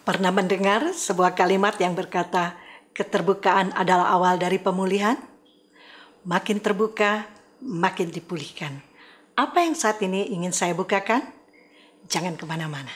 Pernah mendengar sebuah kalimat yang berkata, keterbukaan adalah awal dari pemulihan? Makin terbuka, makin dipulihkan. Apa yang saat ini ingin saya bukakan? Jangan kemana-mana.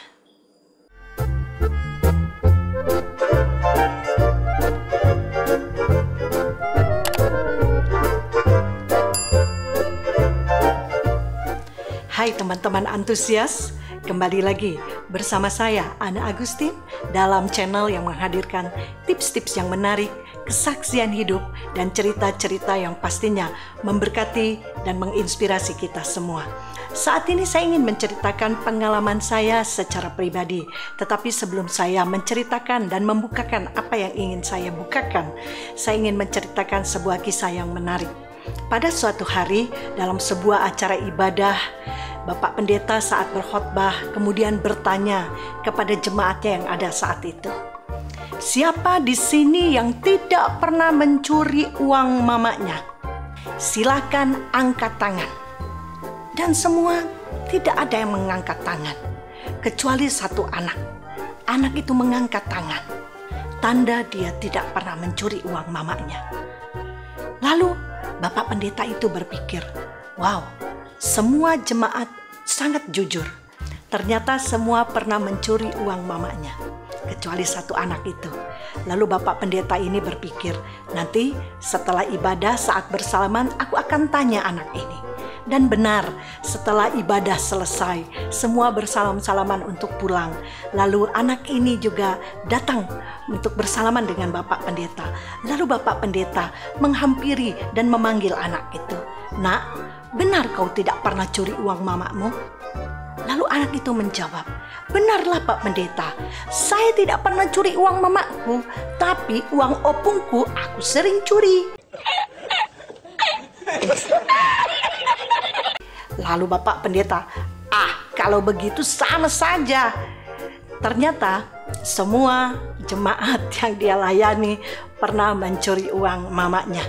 Hai teman-teman antusias, kembali lagi bersama saya Ana Agustin dalam channel yang menghadirkan tips-tips yang menarik, kesaksian hidup, dan cerita-cerita yang pastinya memberkati dan menginspirasi kita semua. Saat ini saya ingin menceritakan pengalaman saya secara pribadi, tetapi sebelum saya menceritakan dan membukakan apa yang ingin saya bukakan, saya ingin menceritakan sebuah kisah yang menarik. Pada suatu hari dalam sebuah acara ibadah, Bapak Pendeta saat berkhotbah kemudian bertanya kepada jemaatnya yang ada saat itu, siapa di sini yang tidak pernah mencuri uang mamanya? Silakan angkat tangan. Dan semua tidak ada yang mengangkat tangan, kecuali satu anak. Anak itu mengangkat tangan, tanda dia tidak pernah mencuri uang mamanya. Lalu Bapak Pendeta itu berpikir, wow, semua jemaat sangat jujur. Ternyata semua pernah mencuri uang mamanya, kecuali satu anak itu. Lalu Bapak Pendeta ini berpikir, nanti setelah ibadah saat bersalaman aku akan tanya anak ini. Dan benar, setelah ibadah selesai, semua bersalam-salaman untuk pulang. Lalu anak ini juga datang untuk bersalaman dengan Bapak Pendeta. Lalu Bapak Pendeta menghampiri dan memanggil anak itu. Nak, benar kau tidak pernah curi uang mamamu? Lalu anak itu menjawab, benarlah Pak Pendeta, saya tidak pernah curi uang mamaku, tapi uang opungku aku sering curi. Lalu Bapak Pendeta, kalau begitu sama saja. Ternyata semua jemaat yang dia layani pernah mencuri uang mamanya.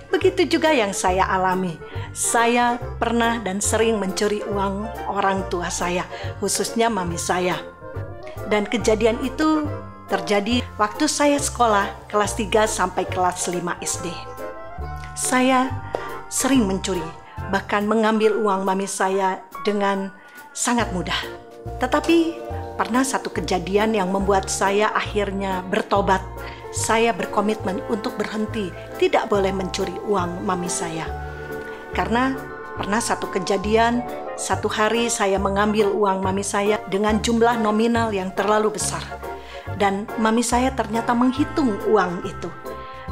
Begitu juga yang saya alami. Saya pernah dan sering mencuri uang orang tua saya, khususnya mami saya. Dan kejadian itu terjadi waktu saya sekolah kelas 3 sampai kelas 5 SD. Saya sering mencuri, bahkan mengambil uang mami saya dengan sangat mudah. Tetapi pernah satu kejadian yang membuat saya akhirnya bertobat. Saya berkomitmen untuk berhenti, tidak boleh mencuri uang mami saya. Karena pernah satu kejadian, satu hari saya mengambil uang mami saya dengan jumlah nominal yang terlalu besar. Dan mami saya ternyata menghitung uang itu.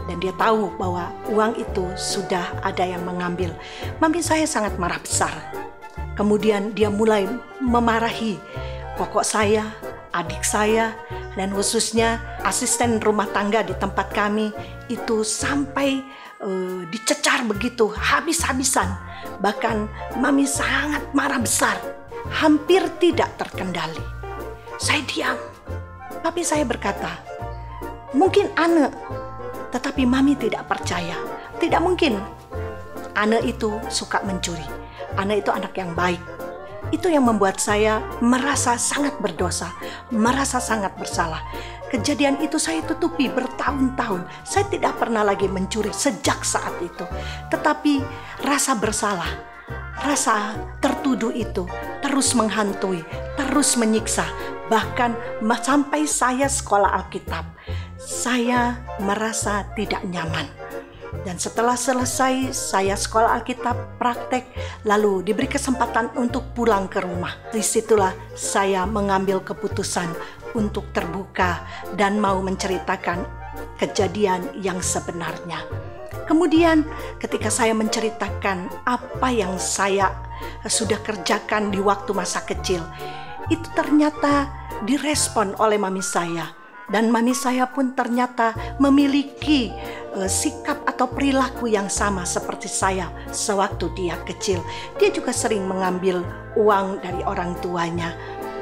Dan dia tahu bahwa uang itu sudah ada yang mengambil. Mami saya sangat marah besar. Kemudian dia mulai memarahi kokok saya, adik saya, dan khususnya asisten rumah tangga di tempat kami itu sampai dicecar begitu habis-habisan. Bahkan mami sangat marah besar, hampir tidak terkendali. Saya diam. Tapi saya berkata, mungkin Ane. Tetapi mami tidak percaya. Tidak mungkin Ane itu suka mencuri. Ane itu anak yang baik. Itu yang membuat saya merasa sangat berdosa, merasa sangat bersalah. Kejadian itu saya tutupi bertahun-tahun. Saya tidak pernah lagi mencuri sejak saat itu. Tetapi rasa bersalah, rasa tertuduh itu terus menghantui, terus menyiksa. Bahkan sampai saya sekolah Alkitab, saya merasa tidak nyaman. Dan setelah selesai saya sekolah Alkitab praktek, lalu diberi kesempatan untuk pulang ke rumah. Disitulah saya mengambil keputusan untuk terbuka dan mau menceritakan kejadian yang sebenarnya. Kemudian ketika saya menceritakan apa yang saya sudah kerjakan di waktu masa kecil, itu ternyata direspon oleh mami saya. Dan mami saya pun ternyata memiliki sikap atau perilaku yang sama seperti saya sewaktu dia kecil. Dia juga sering mengambil uang dari orang tuanya.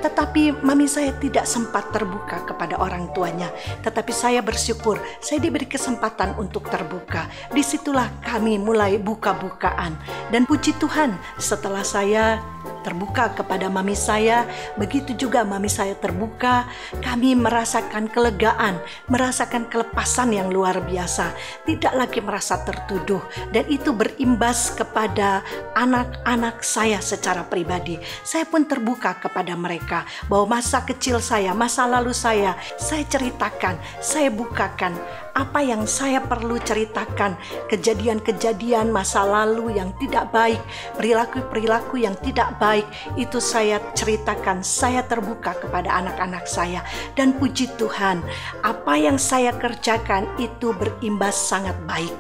Tetapi mami saya tidak sempat terbuka kepada orang tuanya. Tetapi saya bersyukur saya diberi kesempatan untuk terbuka. Disitulah kami mulai buka-bukaan. Dan puji Tuhan setelah saya terbuka kepada mami saya, begitu juga mami saya terbuka. Kami merasakan kelegaan, merasakan kelepasan yang luar biasa, tidak lagi merasa tertuduh, dan itu berimbas kepada anak-anak saya secara pribadi. Saya pun terbuka kepada mereka bahwa masa kecil saya, masa lalu saya ceritakan, saya bukakan apa yang saya perlu ceritakan, kejadian-kejadian masa lalu yang tidak baik, perilaku-perilaku yang tidak baik, itu saya ceritakan, saya terbuka kepada anak-anak saya. Dan puji Tuhan, apa yang saya kerjakan itu berimbas sangat baik.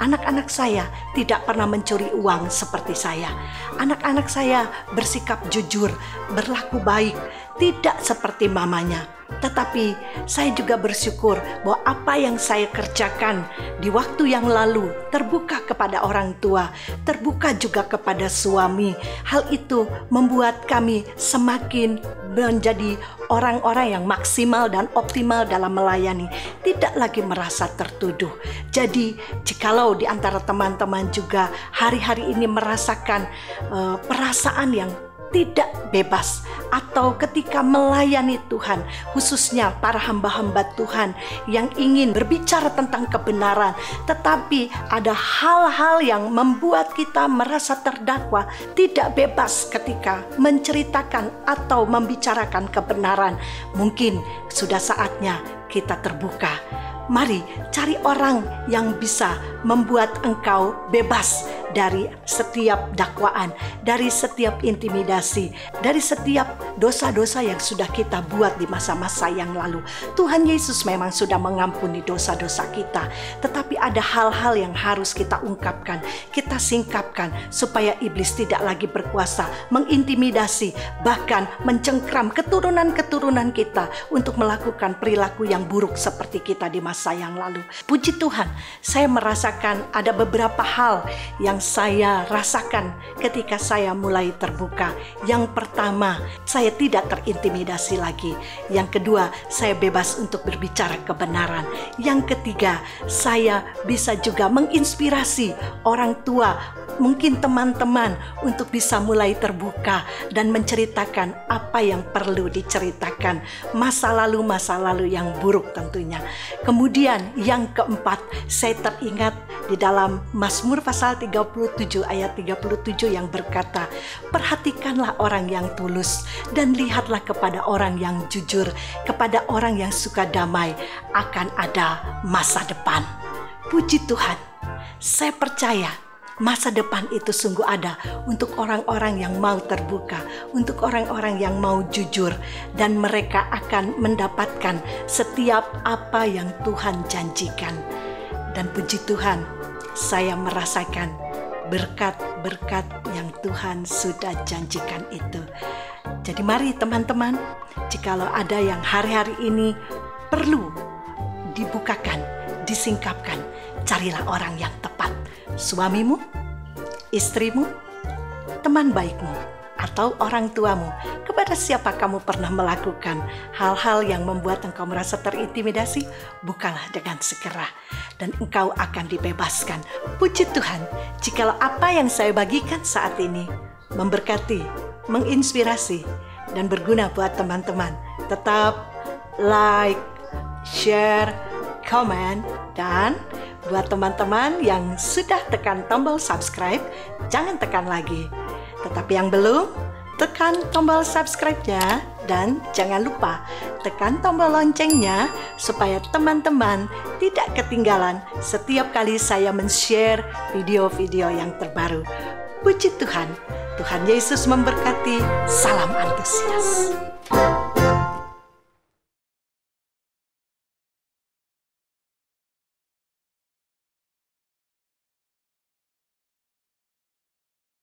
Anak-anak saya tidak pernah mencuri uang seperti saya. Anak-anak saya bersikap jujur, berlaku baik, tidak seperti mamanya. Tetapi saya juga bersyukur bahwa apa yang saya kerjakan di waktu yang lalu terbuka kepada orang tua, terbuka juga kepada suami. Hal itu membuat kami semakin menjadi orang-orang yang maksimal dan optimal dalam melayani, tidak lagi merasa tertuduh. Jadi jikalau di antara teman-teman juga hari-hari ini merasakan perasaan yang tidak bebas, atau ketika melayani Tuhan, khususnya para hamba-hamba Tuhan yang ingin berbicara tentang kebenaran, tetapi ada hal-hal yang membuat kita merasa terdakwa, tidak bebas ketika menceritakan atau membicarakan kebenaran, mungkin sudah saatnya kita terbuka. Mari cari orang yang bisa membuat engkau bebas dari setiap dakwaan, dari setiap intimidasi, dari setiap dosa-dosa yang sudah kita buat di masa-masa yang lalu. Tuhan Yesus memang sudah mengampuni dosa-dosa kita, tetapi ada hal-hal yang harus kita ungkapkan, kita singkapkan, supaya iblis tidak lagi berkuasa mengintimidasi, bahkan mencengkram keturunan-keturunan kita untuk melakukan perilaku yang buruk seperti kita di masa yang lalu. Puji Tuhan, saya merasakan ada beberapa hal yang saya rasakan ketika saya mulai terbuka. Yang pertama, saya tidak terintimidasi lagi. Yang kedua, saya bebas untuk berbicara kebenaran. Yang ketiga, saya bisa juga menginspirasi orang tua, mungkin teman-teman, untuk bisa mulai terbuka dan menceritakan apa yang perlu diceritakan, masa lalu yang buruk tentunya. Kemudian yang keempat, saya teringat di dalam Mazmur pasal 37 ayat 37 yang berkata, perhatikanlah orang yang tulus dan lihatlah kepada orang yang jujur, kepada orang yang suka damai, akan ada masa depan. Puji Tuhan, saya percaya masa depan itu sungguh ada untuk orang-orang yang mau terbuka, untuk orang-orang yang mau jujur, dan mereka akan mendapatkan setiap apa yang Tuhan janjikan. Dan puji Tuhan, saya merasakan berkat-berkat yang Tuhan sudah janjikan itu. Jadi mari teman-teman, jikalau ada yang hari-hari ini perlu dibukakan, disingkapkan, carilah orang yang tepat. Suamimu, istrimu, teman baikmu, atau orang tuamu. Kepada siapa kamu pernah melakukan hal-hal yang membuat engkau merasa terintimidasi, bukalah dengan segera dan engkau akan dibebaskan. Puji Tuhan, jikalau apa yang saya bagikan saat ini memberkati, menginspirasi, dan berguna buat teman-teman, tetap like, share, komen, dan buat teman-teman yang sudah tekan tombol subscribe, jangan tekan lagi. Tetapi yang belum, tekan tombol subscribe-nya, dan jangan lupa tekan tombol loncengnya supaya teman-teman tidak ketinggalan setiap kali saya men-share video-video yang terbaru. Puji Tuhan, Tuhan Yesus memberkati. Salam antusias.